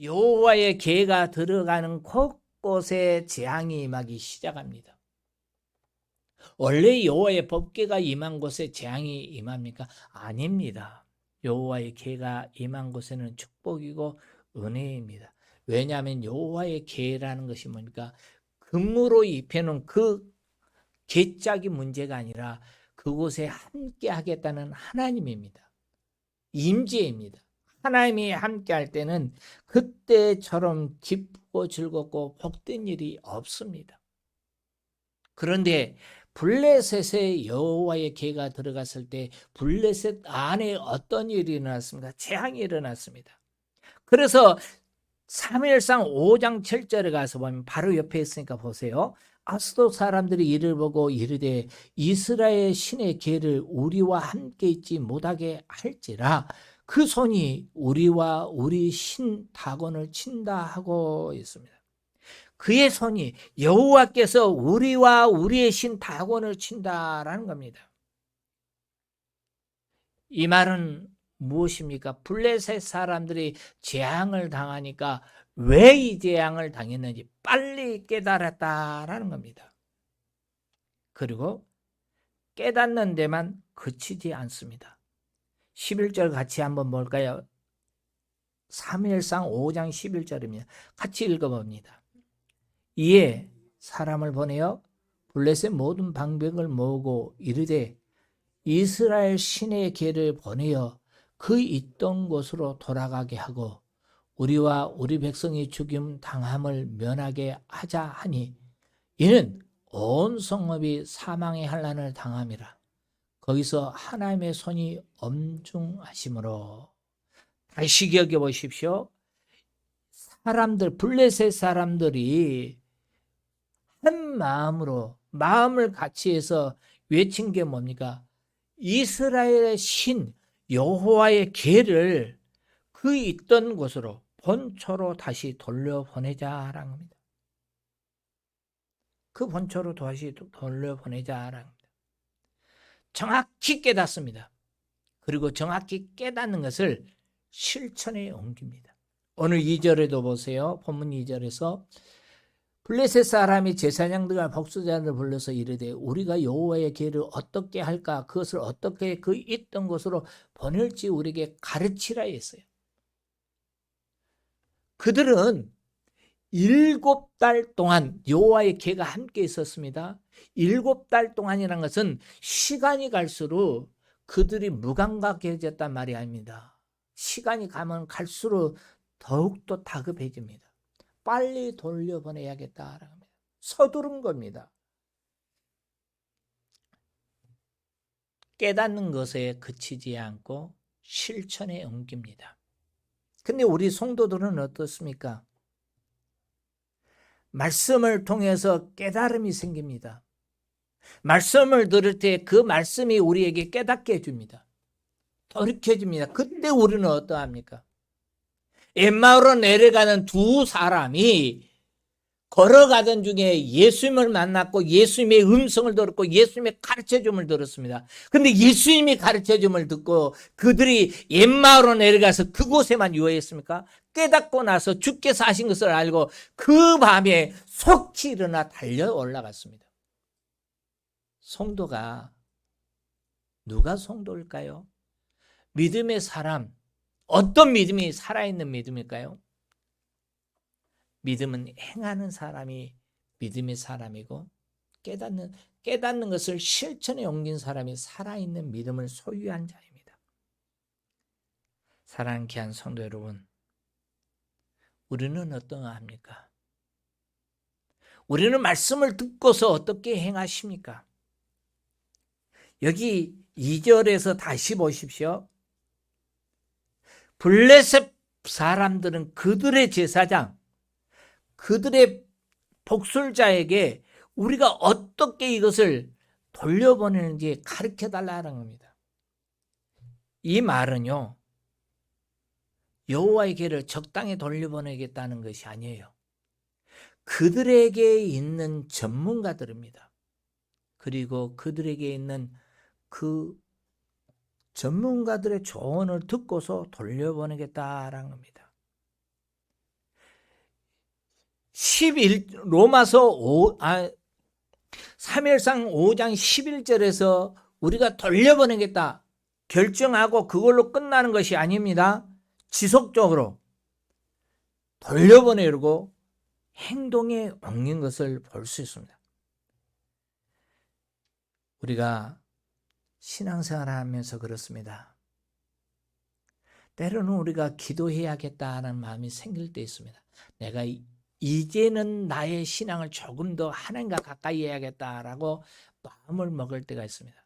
여호와의 계가 들어가는 곳곳에 재앙이 임하기 시작합니다. 원래 여호와의 법궤가 임한 곳에 재앙이 임합니까? 아닙니다. 여호와의 계가 임한 곳에는 축복이고 은혜입니다. 왜냐하면 여호와의 계라는 것이 뭡니까? 금으로 입혀놓은 그 계짝이 문제가 아니라 그곳에 함께 하겠다는 하나님입니다. 임재입니다. 하나님이 함께 할 때는 그때처럼 기쁘고 즐겁고 복된 일이 없습니다. 그런데 블레셋에 여호와의 계가 들어갔을 때 블레셋 안에 어떤 일이 일어났습니까? 재앙이 일어났습니다. 그래서 사무엘상 5장 7절에 가서 보면 바로 옆에 있으니까 보세요. 아스돗 사람들이 이를 보고 이르되 이스라엘 신의 계를 우리와 함께 있지 못하게 할지라 그 손이 우리와 우리 신 다곤을 친다 하고 있습니다. 그의 손이 여호와께서 우리와 우리의 신 다곤을 친다라는 겁니다. 이 말은 무엇입니까? 블레셋 사람들이 재앙을 당하니까 왜 이 재앙을 당했는지 빨리 깨달았다라는 겁니다. 그리고 깨닫는 데만 그치지 않습니다. 11절 같이 한번 볼까요? 사무엘상 5장 11절입니다. 같이 읽어봅니다. 이에 사람을 보내어 블레셋 모든 방백을 모으고 이르되 이스라엘 신의 계를 보내어 그 있던 곳으로 돌아가게 하고 우리와 우리 백성이 죽임 당함을 면하게 하자 하니 이는 온 성읍이 사망의 환난을 당함이라. 거기서 하나님의 손이 엄중하심으로. 다시 기억해 보십시오. 사람들, 블레셋 사람들이 한 마음으로 마음을 같이 해서 외친 게 뭡니까? 이스라엘의 신 여호와의 계를 그 있던 곳으로 본초로 다시 돌려보내자라는 겁니다. 그 본초로 다시 돌려보내자라는 겁니다. 정확히 깨닫습니다. 그리고 정확히 깨닫는 것을 실천에 옮깁니다. 오늘 2절에도 보세요. 본문 2절에서 블레셋 사람이 제사장들과 복수자를 불러서 이르되 우리가 여호와의 계를 어떻게 할까? 그것을 어떻게 그 있던 곳으로 보낼지 우리에게 가르치라 했어요. 그들은 7달 동안 여호와의 계가 함께 있었습니다. 7달 동안이라는 것은 시간이 갈수록 그들이 무감각해졌단 말이 아닙니다. 시간이 가면 갈수록 더욱더 다급해집니다. 빨리 돌려보내야겠다라고 합니다. 서두른 겁니다. 깨닫는 것에 그치지 않고 실천에 옮깁니다. 근데 우리 성도들은 어떻습니까? 말씀을 통해서 깨달음이 생깁니다. 말씀을 들을 때 그 말씀이 우리에게 깨닫게 해줍니다. 돌이켜줍니다. 그때 우리는 어떠합니까? 엠마오로 내려가는 두 사람이 걸어가던 중에 예수님을 만났고 예수님의 음성을 들었고 예수님의 가르쳐줌을 들었습니다. 근데 예수님이 가르쳐줌을 듣고 그들이 엠마오로 내려가서 그곳에만 유하였습니까? 깨닫고 나서 주께서 하신 것을 알고 그 밤에 속히 일어나 달려 올라갔습니다. 성도가 누가 성도일까요? 믿음의 사람, 어떤 믿음이 살아있는 믿음일까요? 믿음은 행하는 사람이 믿음의 사람이고 깨닫는 것을 실천에 옮긴 사람이 살아있는 믿음을 소유한 자입니다. 사랑하는 귀한 성도 여러분, 우리는 어떠합니까? 우리는 말씀을 듣고서 어떻게 행하십니까? 여기 2절에서 다시 보십시오. 블레셋 사람들은 그들의 제사장, 그들의 복술자에게 우리가 어떻게 이것을 돌려보내는지 가르쳐달라는 겁니다. 이 말은요, 여호와의 계를 적당히 돌려보내겠다는 것이 아니에요. 그들에게 있는 전문가들입니다. 그리고 그들에게 있는 그 전문가들의 조언을 듣고서 돌려보내겠다라는 겁니다. 로마서 3일상 5장 11절에서 우리가 돌려보내겠다 결정하고 그걸로 끝나는 것이 아닙니다. 지속적으로 돌려보내려고 행동에 옮긴 것을 볼 수 있습니다. 우리가 신앙생활을 하면서 그렇습니다. 때로는 우리가 기도해야겠다는 마음이 생길 때 있습니다. 내가 이제는 나의 신앙을 조금 더 하나님과 가까이 해야겠다라고 마음을 먹을 때가 있습니다.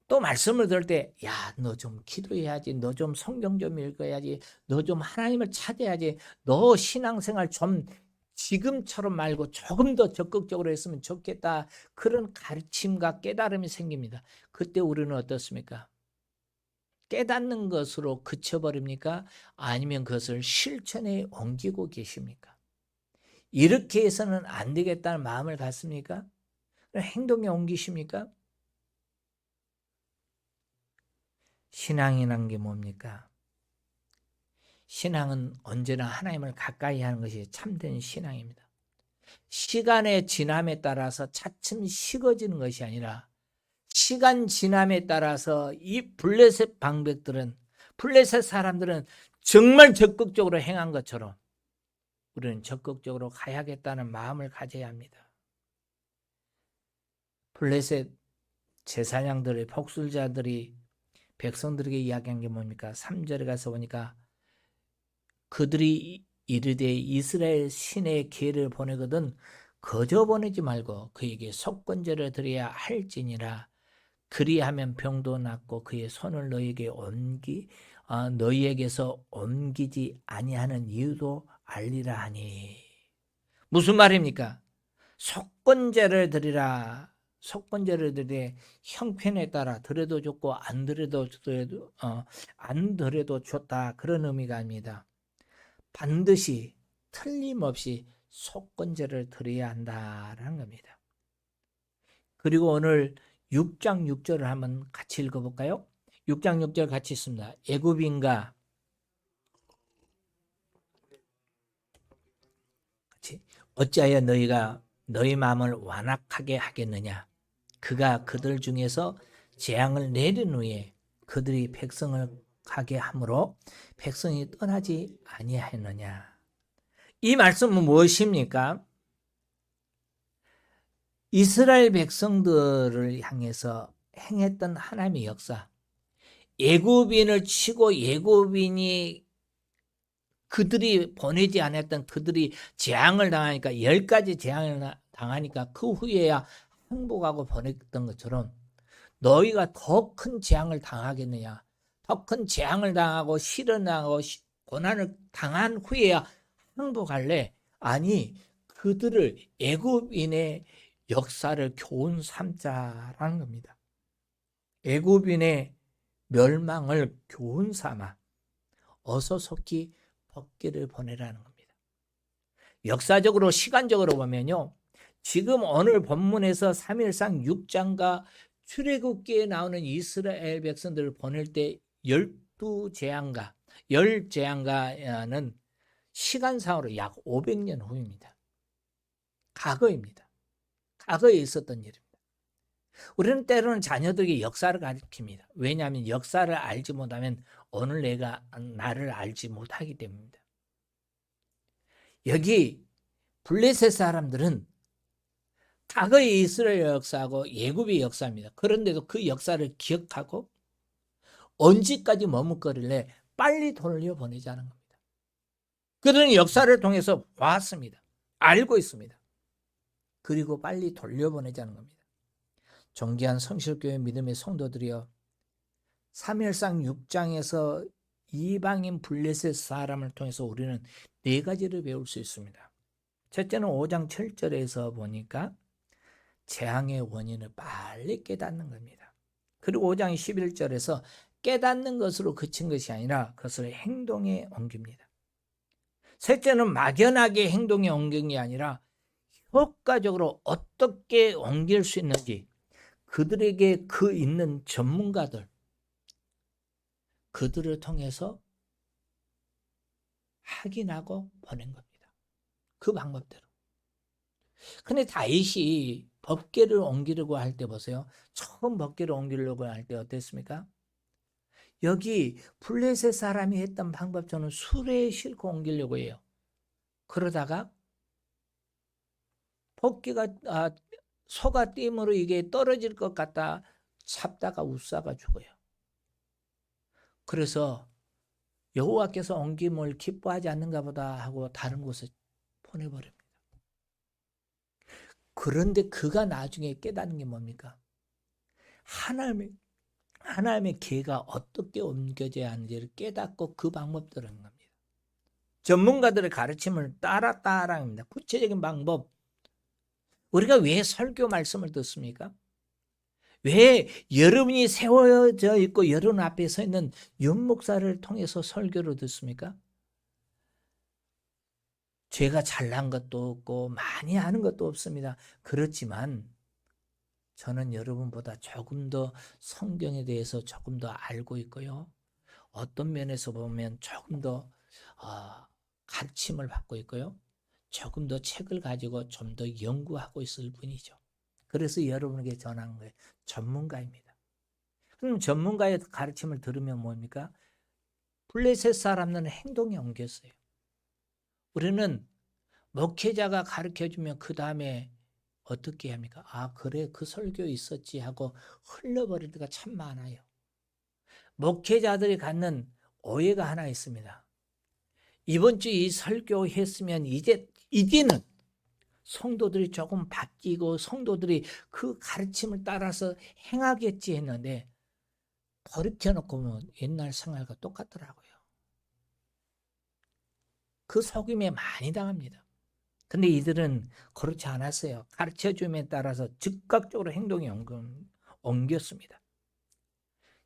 또 말씀을 들을 때, 야, 너 좀 기도해야지, 너 좀 성경 좀 읽어야지, 너 좀 하나님을 찾아야지, 너 신앙생활 좀 지금처럼 말고 조금 더 적극적으로 했으면 좋겠다. 그런 가르침과 깨달음이 생깁니다. 그때 우리는 어떻습니까? 깨닫는 것으로 그쳐버립니까? 아니면 그것을 실천에 옮기고 계십니까? 이렇게 해서는 안 되겠다는 마음을 갖습니까? 행동에 옮기십니까? 신앙이란 게 뭡니까? 신앙은 언제나 하나님을 가까이 하는 것이 참된 신앙입니다. 시간의 지남에 따라서 차츰 식어지는 것이 아니라 시간 지남에 따라서 이 블레셋 방백들은 블레셋 사람들은 정말 적극적으로 행한 것처럼 우리는 적극적으로 가야겠다는 마음을 가져야 합니다. 블레셋 제사장들의 복술자들이 백성들에게 이야기한 게 뭡니까? 3절에 가서 보니까 그들이 이르되 이스라엘 신의 기회를 보내거든 거저 보내지 말고 그에게 속건제를 드려야 할지니라. 그리하면 병도 낫고 그의 손을 너희에게서 옮기지 아니하는 이유도 알리라 하니. 무슨 말입니까? 속건제를 드리라. 속건제를 드리되 형편에 따라 드려도 좋고 안 드려도 좋다. 그런 의미가 아닙니다. 반드시 틀림없이 속건제를 드려야 한다라는 겁니다. 그리고 오늘 6장 6절을 한번 같이 읽어볼까요? 6장 6절 같이 있습니다. 애굽인가 같이 어찌하여 너희가 너희 마음을 완악하게 하겠느냐? 그가 그들 중에서 재앙을 내린 후에 그들이 백성을 가게 함으로 백성이 떠나지 아니하였느냐? 이 말씀은 무엇입니까? 이스라엘 백성들을 향해서 행했던 하나님의 역사, 애굽인을 치고 애굽인이 그들이 보내지 않았던 그들이 재앙을 당하니까 10가지 재앙을 당하니까 그 후에야 항복하고 보냈던 것처럼 너희가 더 큰 재앙을 당하겠느냐? 더 큰 재앙을 당하고 시련을 당하고 고난을 당한 후에야 항복할래? 아니, 그들을 애굽인의 역사를 교훈 삼자라는 겁니다. 애굽인의 멸망을 교훈 삼아 어서 속히 벗기를 보내라는 겁니다. 역사적으로 시간적으로 보면요. 지금 오늘 본문에서 3일상 6장과 출애굽기에 나오는 이스라엘 백성들을 보낼 때 12재앙가, 10재앙가는 시간상으로 약 500년 후입니다. 과거입니다. 과거에 있었던 일입니다. 우리는 때로는 자녀들에게 역사를 가르칩니다. 왜냐하면 역사를 알지 못하면 오늘 나를 알지 못하기 때문입니다. 여기 블레셋 사람들은 과거의 이스라엘 역사하고 애굽의 역사입니다. 그런데도 그 역사를 기억하고 언제까지 머뭇거릴래? 빨리 돌려보내자는 겁니다. 그들은 역사를 통해서 봤습니다. 알고 있습니다. 그리고 빨리 돌려보내자는 겁니다. 존귀한 성실교회 믿음의 성도들이여, 3일상 6장에서 이방인 블레셋 사람을 통해서 우리는 4가지를 배울 수 있습니다. 첫째는 5장 7절에서 보니까 재앙의 원인을 빨리 깨닫는 겁니다. 그리고 5장 11절에서 깨닫는 것으로 그친 것이 아니라 그것을 행동에 옮깁니다. 셋째는 막연하게 행동에 옮긴 게 아니라 효과적으로 어떻게 옮길 수 있는지 그들에게 그 있는 전문가들, 그들을 통해서 확인하고 보낸 겁니다. 그 방법대로. 근데 다윗이 법궤를 옮기려고 할 때 보세요. 처음 법궤를 옮기려고 할 때 어땠습니까? 여기 블레셋 사람이 했던 방법처럼 수레에 싣고 옮기려고 해요. 그러다가 법궤가 소가 띠으로 이게 떨어질 것 같다 잡다가 웃사가 죽어요. 그래서 여호와께서 옮김을 기뻐하지 않는가 보다 하고 다른 곳에 보내버립니다. 그런데 그가 나중에 깨닫는 게 뭡니까? 하나님의 계가 어떻게 옮겨져야 하는지를 깨닫고 그 방법대로 하는 겁니다. 전문가들의 가르침을 따라 합니다. 구체적인 방법. 우리가 왜 설교 말씀을 듣습니까? 왜 여러분이 세워져 있고 여러분 앞에 서 있는 윤 목사를 통해서 설교를 듣습니까? 제가 잘난 것도 없고 많이 하는 것도 없습니다. 그렇지만 저는 여러분보다 조금 더 성경에 대해서 조금 더 알고 있고요. 어떤 면에서 보면 조금 더 가르침을 받고 있고요. 조금 더 책을 가지고 좀 더 연구하고 있을 뿐이죠. 그래서 여러분에게 전하는 거예요. 전문가입니다. 그럼 전문가의 가르침을 들으면 뭡니까? 블레셋 사람들은 행동에 옮겼어요. 우리는 목회자가 가르쳐주면 그 다음에 어떻게 합니까? 그래 그 설교 있었지 하고 흘려버릴 때가 참 많아요. 목회자들이 갖는 오해가 하나 있습니다. 이번 주 이 설교 했으면 이제는 성도들이 조금 바뀌고 성도들이 그 가르침을 따라서 행하겠지 했는데 버릇해놓고 보면 옛날 생활과 똑같더라고요. 그 속임에 많이 당합니다. 근데 이들은 그렇지 않았어요. 가르쳐줌에 따라서 즉각적으로 행동이 옮겼습니다.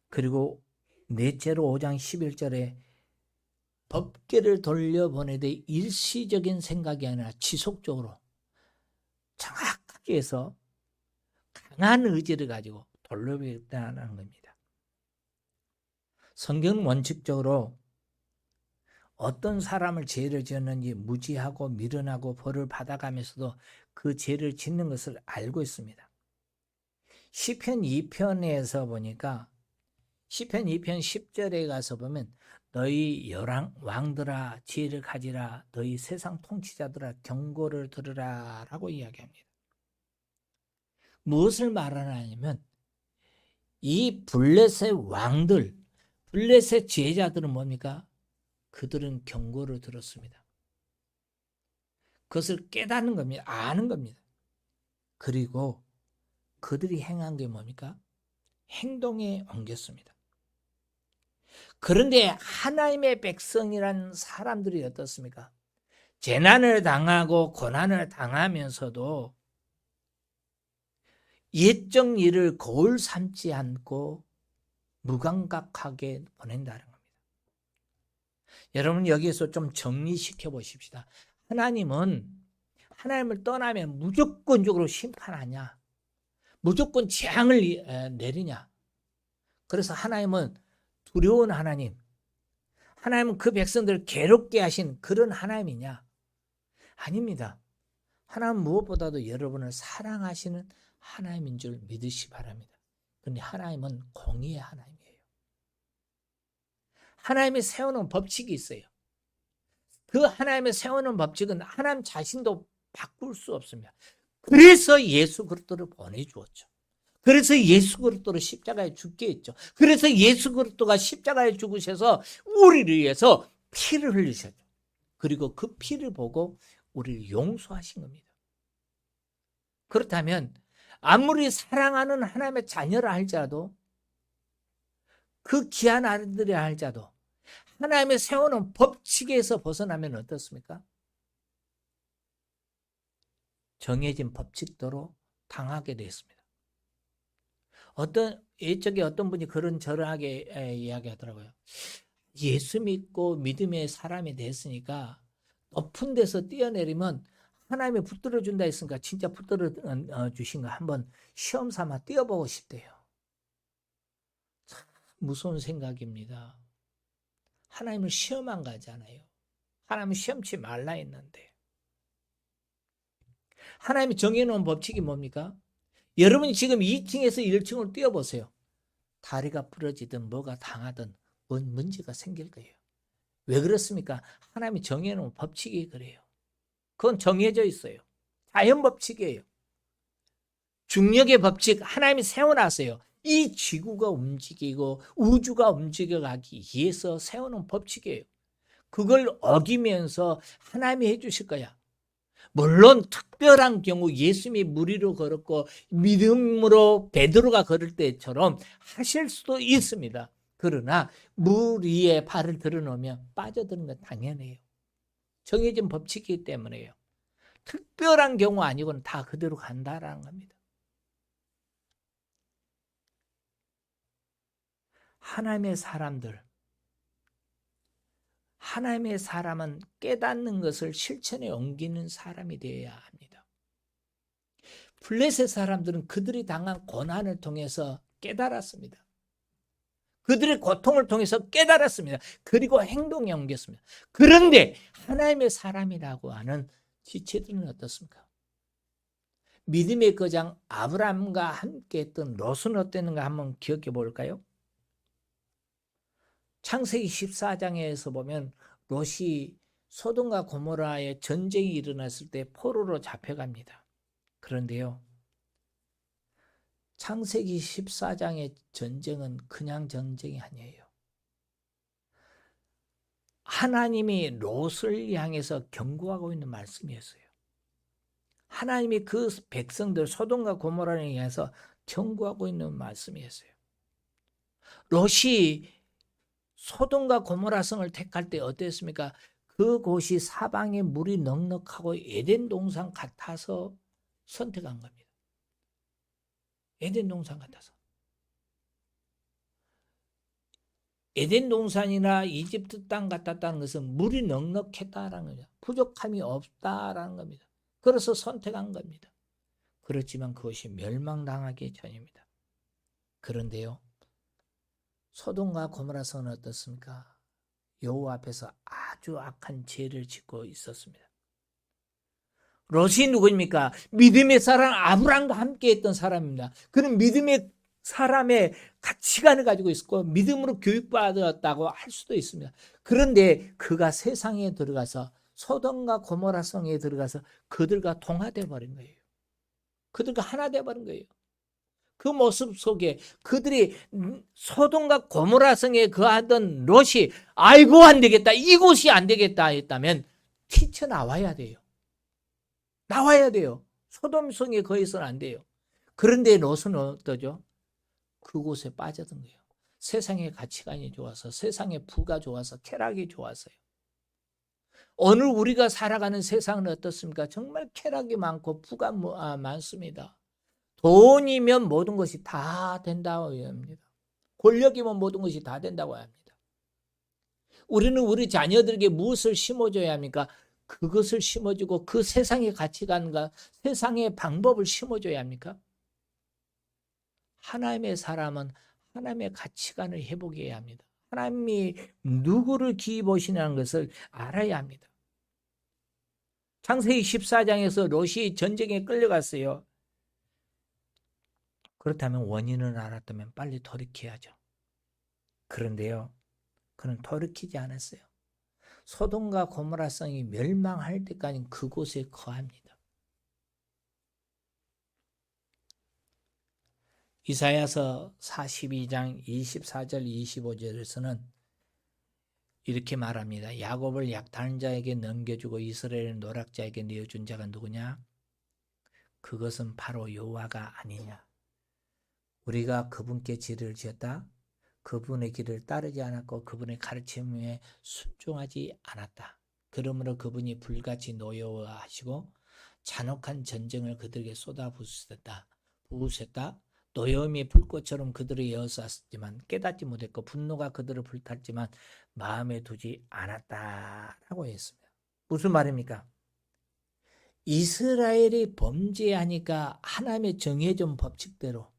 그리고 넷째로 5장 11절에 법궤를 돌려보내되 일시적인 생각이 아니라 지속적으로 정확하게 해서 강한 의지를 가지고 돌려보냈다는 겁니다. 성경은 원칙적으로 어떤 사람을 죄를 지었는지 무지하고 미련하고 벌을 받아가면서도 그 죄를 짓는 것을 알고 있습니다. 시편 2편에서 보니까 시편 2편 10절에 가서 보면 너희 왕들아 지혜를 가지라 너희 세상 통치자들아 경고를 들으라 라고 이야기합니다. 무엇을 말하냐면 이 블레셋 왕들 블레셋 지혜자들은 뭡니까? 그들은 경고를 들었습니다. 그것을 깨닫는 겁니다. 아는 겁니다. 그리고 그들이 행한 게 뭡니까? 행동에 옮겼습니다. 그런데 하나님의 백성이란 사람들이 어떻습니까? 재난을 당하고 고난을 당하면서도 옛적 일을 거울 삼지 않고 무감각하게 보낸다는 겁니다. 여러분 여기에서 좀 정리시켜 보십시다. 하나님을 떠나면 무조건적으로 심판하냐? 무조건 재앙을 내리냐? 그래서 하나님은 두려운 하나님, 하나님은 그 백성들을 괴롭게 하신 그런 하나님이냐? 아닙니다. 하나님 무엇보다도 여러분을 사랑하시는 하나님인 줄 믿으시 바랍니다. 그런데 하나님은 공의의 하나님이에요. 하나님이 세우는 법칙이 있어요. 그 하나님의 세우는 법칙은 하나님 자신도 바꿀 수 없습니다. 그래서 예수 그리스도를 보내주었죠. 그래서 예수 그리스도를 십자가에 죽게 했죠. 그래서 예수 그리스도가 십자가에 죽으셔서 우리를 위해서 피를 흘리셨죠. 그리고 그 피를 보고 우리를 용서하신 겁니다. 그렇다면 아무리 사랑하는 하나님의 자녀라 할지라도 그 귀한 아들이라 할지라도 하나님의 세우는 법칙에서 벗어나면 어떻습니까? 정해진 법칙대로 당하게 됐습니다. 예적에 어떤 분이 그런 저러하게 이야기하더라고요. 예수 믿고 믿음의 사람이 됐으니까 높은 데서 뛰어내리면 하나님이 붙들어 준다 했으니까 진짜 붙들어 주신 거 한번 시험 삼아 뛰어보고 싶대요. 참 무서운 생각입니다. 하나님을 시험한 거잖아요. 하나님을 시험치 말라 했는데 하나님이 정해놓은 법칙이 뭡니까? 여러분이 지금 2층에서 1층으로 뛰어보세요. 다리가 부러지든 뭐가 당하든 뭔 문제가 생길 거예요. 왜 그렇습니까? 하나님이 정해놓은 법칙이 그래요. 그건 정해져 있어요. 자연 법칙이에요. 중력의 법칙 하나님이 세워놨어요. 이 지구가 움직이고 우주가 움직여가기 위해서 세우는 법칙이에요. 그걸 어기면서 하나님이 해주실 거야. 물론 특별한 경우 예수님이 물 위로 걸었고 믿음으로 베드로가 걸을 때처럼 하실 수도 있습니다. 그러나 물 위에 발을 들어놓으면 빠져드는 건 당연해요. 정해진 법칙이기 때문에요. 특별한 경우 아니고는 다 그대로 간다라는 겁니다. 하나님의 사람은 깨닫는 것을 실천에 옮기는 사람이 되어야 합니다. 블레셋 사람들은 그들이 당한 고난을 통해서 깨달았습니다. 그들의 고통을 통해서 깨달았습니다. 그리고 행동에 옮겼습니다. 그런데 하나님의 사람이라고 하는 지체들은 어떻습니까? 믿음의 거장 아브라함과 함께 했던 롯은 어땠는가 한번 기억해 볼까요? 창세기 14장에서 보면 롯이 소돔과 고모라의 전쟁이 일어났을 때 포로로 잡혀갑니다. 그런데요, 창세기 14장의 전쟁은 그냥 전쟁이 아니에요. 하나님이 롯을 향해서 경고하고 있는 말씀이었어요. 하나님이 그 백성들 소돔과 고모라를 향해서 경고하고 있는 말씀이었어요. 롯이 소돔과 고모라 성을 택할 때 어땠습니까? 그곳이 사방에 물이 넉넉하고 에덴 동산 같아서 선택한 겁니다. 에덴 동산 같아서. 에덴 동산이나 이집트 땅 같았다는 것은 물이 넉넉했다라는 겁니다. 부족함이 없다라는 겁니다. 그래서 선택한 겁니다. 그렇지만 그것이 멸망당하기 전입니다. 그런데요, 소돔과 고모라 성은 어떻습니까? 여호와 앞에서 아주 악한 죄를 짓고 있었습니다. 롯이 누구입니까? 믿음의 사람 아브라함과 함께 했던 사람입니다. 그는 믿음의 사람의 가치관을 가지고 있었고 믿음으로 교육받았다고 할 수도 있습니다. 그런데 그가 세상에 들어가서 소돔과 고모라 성에 들어가서 그들과 동화돼 버린 거예요. 그들과 하나 돼 버린 거예요. 그 모습 속에 그들이 소돔과 고모라 성에 거하던 롯이 아이고 안 되겠다, 이곳이 안 되겠다 했다면 튀쳐나와야 돼요. 나와야 돼요. 소돔 성에 거해서는 안 돼요. 그런데 롯은 어떠죠? 그곳에 빠져든 거예요. 세상의 가치관이 좋아서, 세상의 부가 좋아서, 쾌락이 좋아서요. 오늘 우리가 살아가는 세상은 어떻습니까? 정말 쾌락이 많고 부가 많습니다. 돈이면 모든 것이 다 된다고 합니다. 권력이면 모든 것이 다 된다고 합니다. 우리는 우리 자녀들에게 무엇을 심어줘야 합니까? 그것을 심어주고 그 세상의 가치관과 세상의 방법을 심어줘야 합니까? 하나님의 사람은 하나님의 가치관을 회복해야 합니다. 하나님이 누구를 기입하시냐는 것을 알아야 합니다. 창세기 14장에서 롯이 전쟁에 끌려갔어요. 그렇다면 원인을 알았다면 빨리 돌이켜야죠. 그런데요, 그는 돌이키지 않았어요. 소돔과 고모라 성이 멸망할 때까지 그곳에 거합니다. 이사야서 42장 24절 25절에서는 이렇게 말합니다. 야곱을 약탈한 자에게 넘겨주고 이스라엘을 노략자에게 내어준 자가 누구냐? 그것은 바로 여호와가 아니냐? 우리가 그분께 지를 지었다. 그분의 길을 따르지 않았고 그분의 가르침에 순종하지 않았다. 그러므로 그분이 불같이 노여워하시고 잔혹한 전쟁을 그들에게 쏟아부으셨다. 노여움이 불꽃처럼 그들을 에워쌌지만 깨닫지 못했고 분노가 그들을 불탔지만 마음에 두지 않았다라고 했습니다. 무슨 말입니까? 이스라엘이 범죄하니까 하나님의 정해진 법칙대로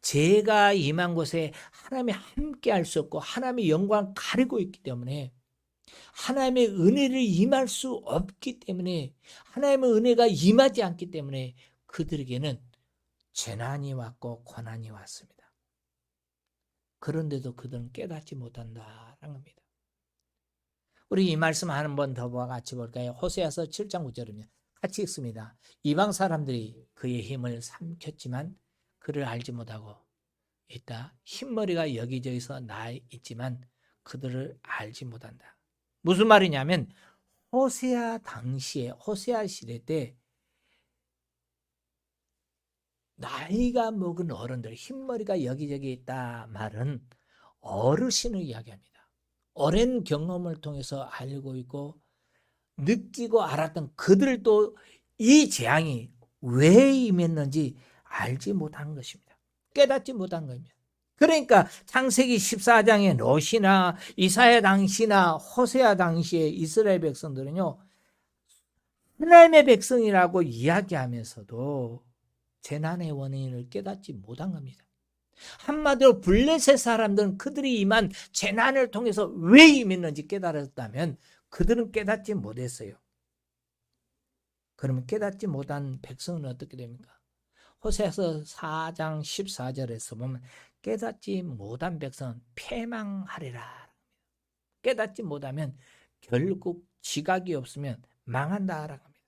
죄가 임한 곳에 하나님이 함께 할 수 없고 하나님의 영광을 가리고 있기 때문에 하나님의 은혜를 임할 수 없기 때문에, 하나님의 은혜가 임하지 않기 때문에 그들에게는 재난이 왔고 고난이 왔습니다. 그런데도 그들은 깨닫지 못한다라는 겁니다. 우리 이 말씀 한 번 더 같이 볼까요? 호세아서 7장 9절입니다. 같이 읽습니다. 이방 사람들이 그의 힘을 삼켰지만 그를 알지 못하고 있다. 흰머리가 여기저기서 나 있지만 그들을 알지 못한다. 무슨 말이냐면 호세아 당시에, 호세아 시대 때 나이가 먹은 어른들, 흰머리가 여기저기 있다 말은 어르신을 이야기합니다. 오랜 경험을 통해서 알고 있고 느끼고 알았던 그들도 이 재앙이 왜 임했는지 알지 못한 것입니다. 깨닫지 못한 겁니다. 그러니까 창세기 14장의 롯이나 이사야 당시나 호세아 당시의 이스라엘 백성들은요, 하나님의 백성이라고 이야기하면서도 재난의 원인을 깨닫지 못한 겁니다. 한마디로 블레셋 사람들은 그들이 임한 재난을 통해서 왜 임했는지 깨달았다면 그들은 깨닫지 못했어요. 그러면 깨닫지 못한 백성은 어떻게 됩니까? 호세아서 4장 14절에서 보면 깨닫지 못한 백성은 패망하리라. 깨닫지 못하면 결국 지각이 없으면 망한다라고 합니다.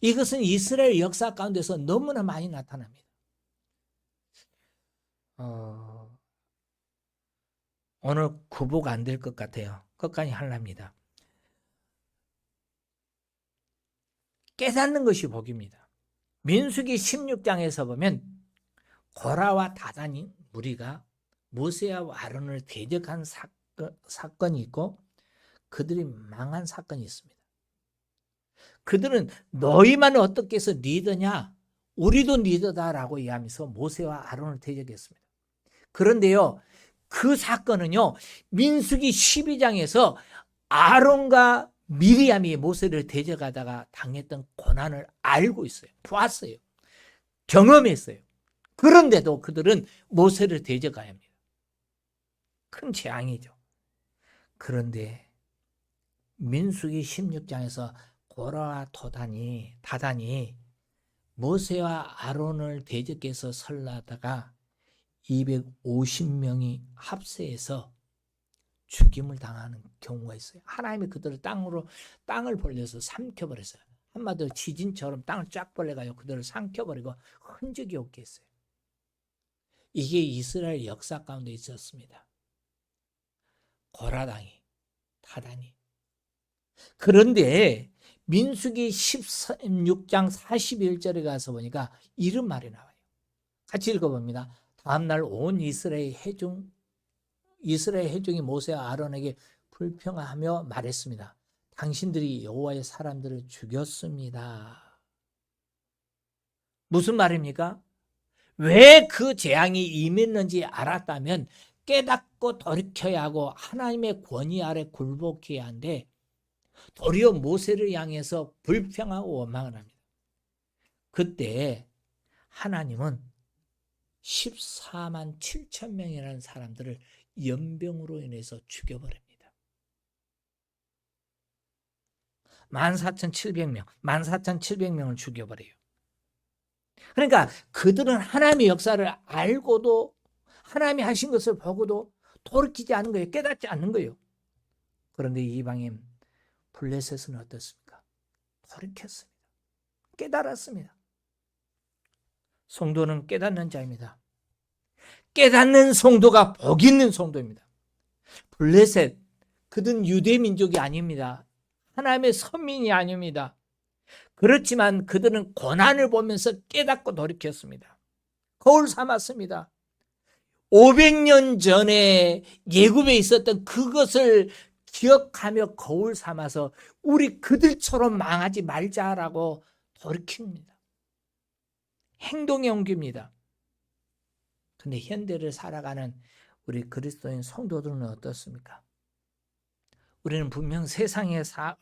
이것은 이스라엘 역사 가운데서 너무나 많이 나타납니다. 오늘 구보가 안 될 것 같아요. 끝까지 하려합니다. 깨닫는 것이 복입니다. 민수기 16장에서 보면 고라와 다단이 무리가 모세와 아론을 대적한 사건이 있고 그들이 망한 사건이 있습니다. 그들은 너희만 어떻게 해서 리더냐? 우리도 리더다라고 이야기하면서 모세와 아론을 대적했습니다. 그런데요, 그 사건은요, 민수기 12장에서 아론과 미리암이 모세를 대적하다가 당했던 고난을 알고 있어요. 보았어요. 경험했어요. 그런데도 그들은 모세를 대적해야 합니다. 큰 재앙이죠. 그런데 민수기 16장에서 고라와 다단이 모세와 아론을 대적해서 설라다가 250명이 합세해서 죽임을 당하는 경우가 있어요. 하나님이 그들을 땅을 벌려서 삼켜버렸어요. 한마디로 지진처럼 땅을 쫙 벌려가지고 그들을 삼켜버리고 흔적이 없게 했어요. 이게 이스라엘 역사 가운데 있었습니다. 고라당이, 다단이. 그런데 민수기 16장 41절에 가서 보니까 이런 말이 나와요. 같이 읽어봅니다. 다음날 온 이스라엘 회중이 모세와 아론에게 불평하며 말했습니다. 당신들이 여호와의 사람들을 죽였습니다. 무슨 말입니까? 왜 그 재앙이 임했는지 알았다면 깨닫고 돌이켜야 하고 하나님의 권위 아래 굴복해야 하는데 도리어 모세를 향해서 불평하고 원망을 합니다. 그때 하나님은 14만 7천 명이라는 사람들을 연병으로 인해서 죽여버립니다. 14,700명을 죽여버려요. 그러니까 그들은 하나님의 역사를 알고도 하나님이 하신 것을 보고도 돌이키지 않은 거예요. 깨닫지 않는 거예요. 그런데 이방인 블레셋은 어떻습니까? 돌이켰습니다. 깨달았습니다. 성도는 깨닫는 자입니다. 깨닫는 성도가 복 있는 성도입니다. 블레셋, 그들은 유대 민족이 아닙니다. 하나님의 선민이 아닙니다. 그렇지만 그들은 고난을 보면서 깨닫고 돌이켰습니다. 거울 삼았습니다. 500년 전에 예굽에 있었던 그것을 기억하며 거울 삼아서 우리 그들처럼 망하지 말자라고 돌이킵니다. 행동에 옮깁니다. 근데 현대를 살아가는 우리 그리스도인 성도들은 어떻습니까? 우리는 분명 세상에서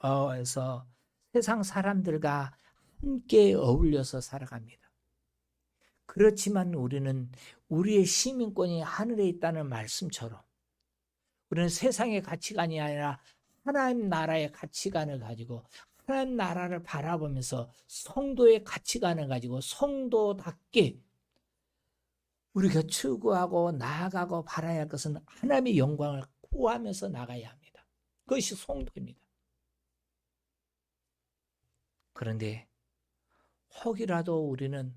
세상 사람들과 함께 어울려서 살아갑니다. 그렇지만 우리는 우리의 시민권이 하늘에 있다는 말씀처럼 우리는 세상의 가치관이 아니라 하나님 나라의 가치관을 가지고 하나님 나라를 바라보면서 성도의 가치관을 가지고 성도답게 우리가 추구하고 나아가고 바라야 할 것은 하나님의 영광을 구하면서 나가야 합니다. 그것이 성도입니다. 그런데 혹이라도 우리는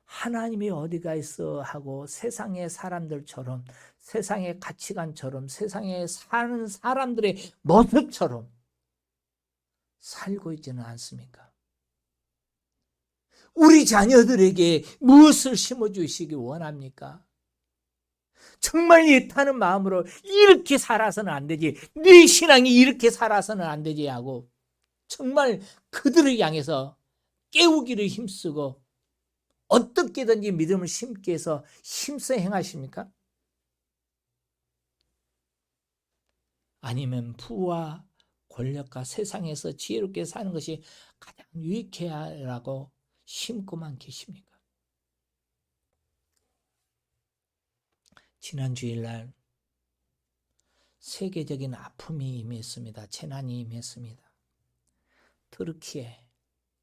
하나님이 어디가 있어 하고 세상의 사람들처럼 세상의 가치관처럼 세상에 사는 사람들의 모습처럼 살고 있지는 않습니까? 우리 자녀들에게 무엇을 심어주시기 원합니까? 정말 애타는 마음으로 이렇게 살아서는 안 되지, 네 신앙이 이렇게 살아서는 안 되지 하고 정말 그들을 향해서 깨우기를 힘쓰고 어떻게든지 믿음을 심게 해서 힘써 행하십니까? 아니면 부와 권력과 세상에서 지혜롭게 사는 것이 가장 유익해야라고 심고만 계십니까? 지난 주일날 세계적인 아픔이 임했습니다. 재난이 임했습니다. 터키에,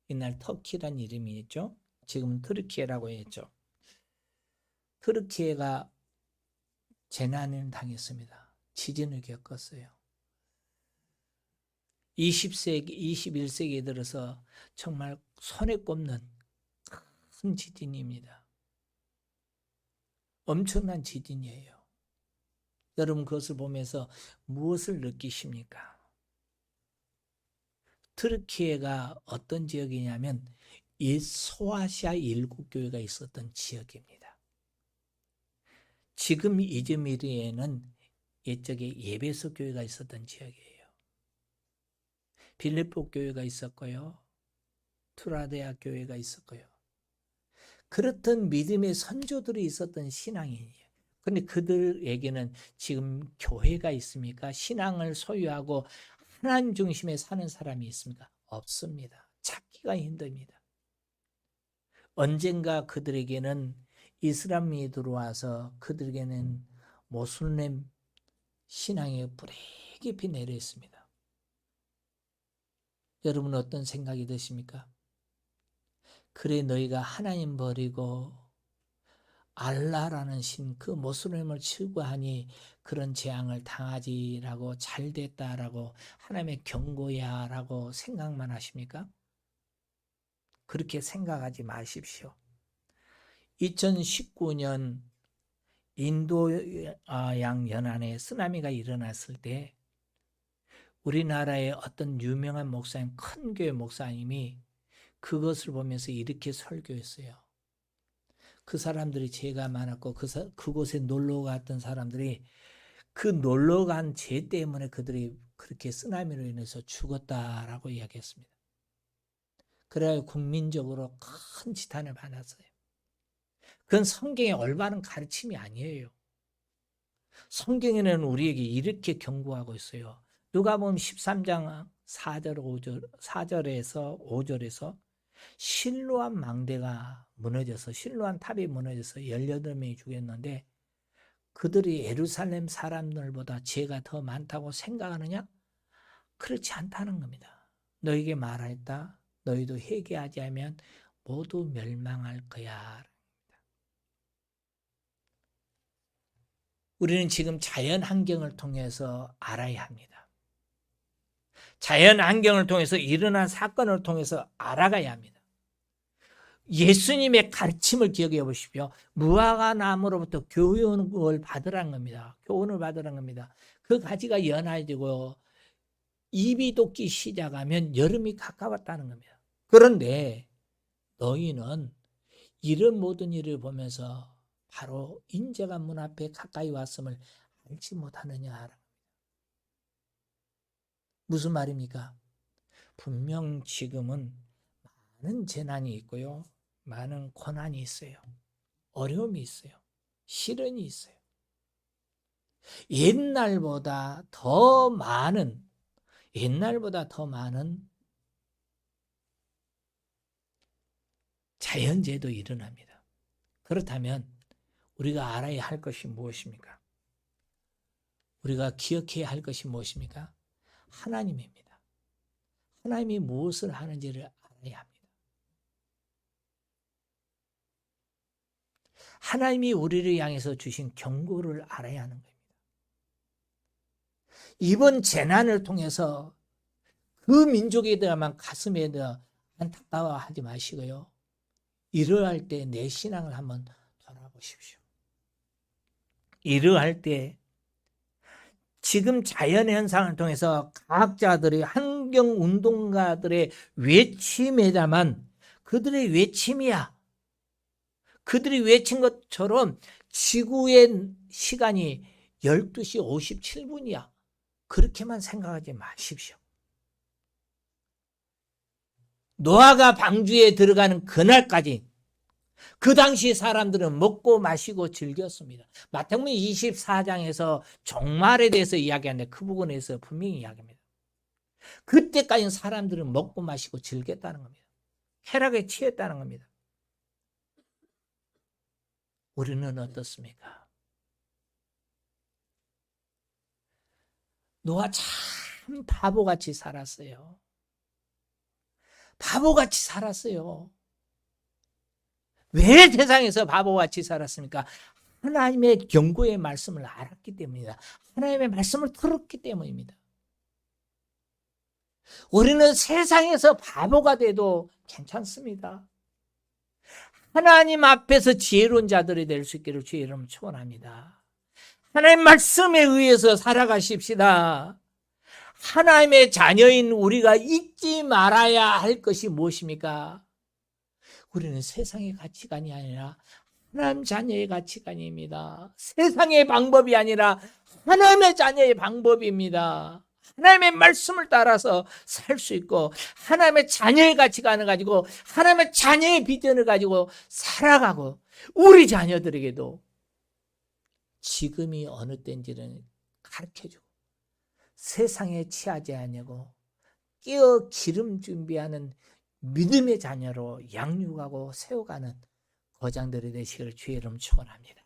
이날 터키란 이름이 있죠. 지금은 터키라고 했죠. 터키가 재난을 당했습니다. 지진을 겪었어요. 20세기, 21세기에 들어서 정말 손에 꼽는 큰 지진입니다. 엄청난 지진이에요. 여러분 그것을 보면서 무엇을 느끼십니까? 터키가 어떤 지역이냐면 소아시아 일곱 교회가 있었던 지역입니다. 지금 이즈미르에는 옛적에 예배소 교회가 있었던 지역이에요. 빌립보 교회가 있었고요. 투라데아 교회가 있었고요. 그렇던 믿음의 선조들이 있었던 신앙이에요. 그런데 그들에게는 지금 교회가 있습니까? 신앙을 소유하고 하나님 중심에 사는 사람이 있습니까? 없습니다. 찾기가 힘듭니다. 언젠가 그들에게는 이슬람이 들어와서 그들에게는 모슬렘 신앙이 뿌리 깊이 내려있습니다. 여러분 어떤 생각이 드십니까? 그래 너희가 하나님 버리고 알라라는 신 그 모슬렘을 추구하니 그런 재앙을 당하지라고 잘됐다라고 하나님의 경고야 라고 생각만 하십니까? 그렇게 생각하지 마십시오. 2019년 인도양 연안에 쓰나미가 일어났을 때 우리나라의 어떤 유명한 목사님, 큰 교회 목사님이 그것을 보면서 이렇게 설교했어요. 그 사람들이 죄가 많았고 그곳에 놀러 갔던 사람들이 그 놀러 간 죄 때문에 그들이 그렇게 쓰나미로 인해서 죽었다라고 이야기했습니다. 그래야 국민적으로 큰 지탄을 받았어요. 그건 성경의 올바른 가르침이 아니에요. 성경에는 우리에게 이렇게 경고하고 있어요. 누가복음 13장 4절에서 5절에서 실로암 망대가 무너져서 실로암 탑이 무너져서 18명이 죽였는데 그들이 예루살렘 사람들보다 죄가 더 많다고 생각하느냐? 그렇지 않다는 겁니다. 너에게 말하였다. 너희도 회개하지 않으면 모두 멸망할 거야. 우리는 지금 자연 환경을 통해서 알아야 합니다. 자연 환경을 통해서 일어난 사건을 통해서 알아가야 합니다. 예수님의 가르침을 기억해 보십시오. 무화과 나무로부터 교훈을 받으라는 겁니다. 교훈을 받으라는 겁니다. 그 가지가 연해지고 잎이 돋기 시작하면 여름이 가까웠다는 겁니다. 그런데 너희는 이런 모든 일을 보면서 바로 인재가 문 앞에 가까이 왔음을 알지 못하느냐. 무슨 말입니까? 분명 지금은 많은 재난이 있고요. 많은 고난이 있어요. 어려움이 있어요. 시련이 있어요. 옛날보다 더 많은 자연재해도 일어납니다. 니다. 그렇다면 우리가 알아야 할 것이 무엇입니까? 우리가 기억해야 할 것이 무엇입니까? 하나님입니다. 하나님이 무엇을 하는지를 알아야 합니다. 하나님이 우리를 향해서 주신 경고를 알아야 하는 겁니다. 이번 재난을 통해서 그 민족에 대한 가슴에 대한 안타까워하지 마시고요. 이러할 때 내 신앙을 한번 돌아보십시오. 이러할 때 지금 자연현상을 통해서 과학자들의 환경운동가들의 외침에다만 그들의 외침이야. 그들이 외친 것처럼 지구의 시간이 12시 57분이야. 그렇게만 생각하지 마십시오. 노아가 방주에 들어가는 그날까지 그 당시 사람들은 먹고 마시고 즐겼습니다. 마태복음 24장에서 종말에 대해서 이야기하는데 그 부분에서 분명히 이야기합니다. 그때까지는 사람들은 먹고 마시고 즐겼다는 겁니다. 쾌락에 취했다는 겁니다. 우리는 어떻습니까? 노아 참 바보같이 살았어요. 바보같이 살았어요. 왜 세상에서 바보같이 살았습니까? 하나님의 경고의 말씀을 알았기 때문이다. 하나님의 말씀을 들었기 때문입니다. 우리는 세상에서 바보가 돼도 괜찮습니다. 하나님 앞에서 지혜로운 자들이 될 수 있기를 주의 이름으로 축원합니다. 하나님 말씀에 의해서 살아가십시다. 하나님의 자녀인 우리가 잊지 말아야 할 것이 무엇입니까? 우리는 세상의 가치관이 아니라 하나님 자녀의 가치관입니다. 세상의 방법이 아니라 하나님의 자녀의 방법입니다. 하나님의 말씀을 따라서 살 수 있고 하나님의 자녀의 가치관을 가지고 하나님의 자녀의 비전을 가지고 살아가고 우리 자녀들에게도 지금이 어느 때인지를 가르쳐주고 세상에 취하지 않냐고 끼어 기름 준비하는 믿음의 자녀로 양육하고 세워가는 거장들이 되시기를 주의 이름 축원합니다.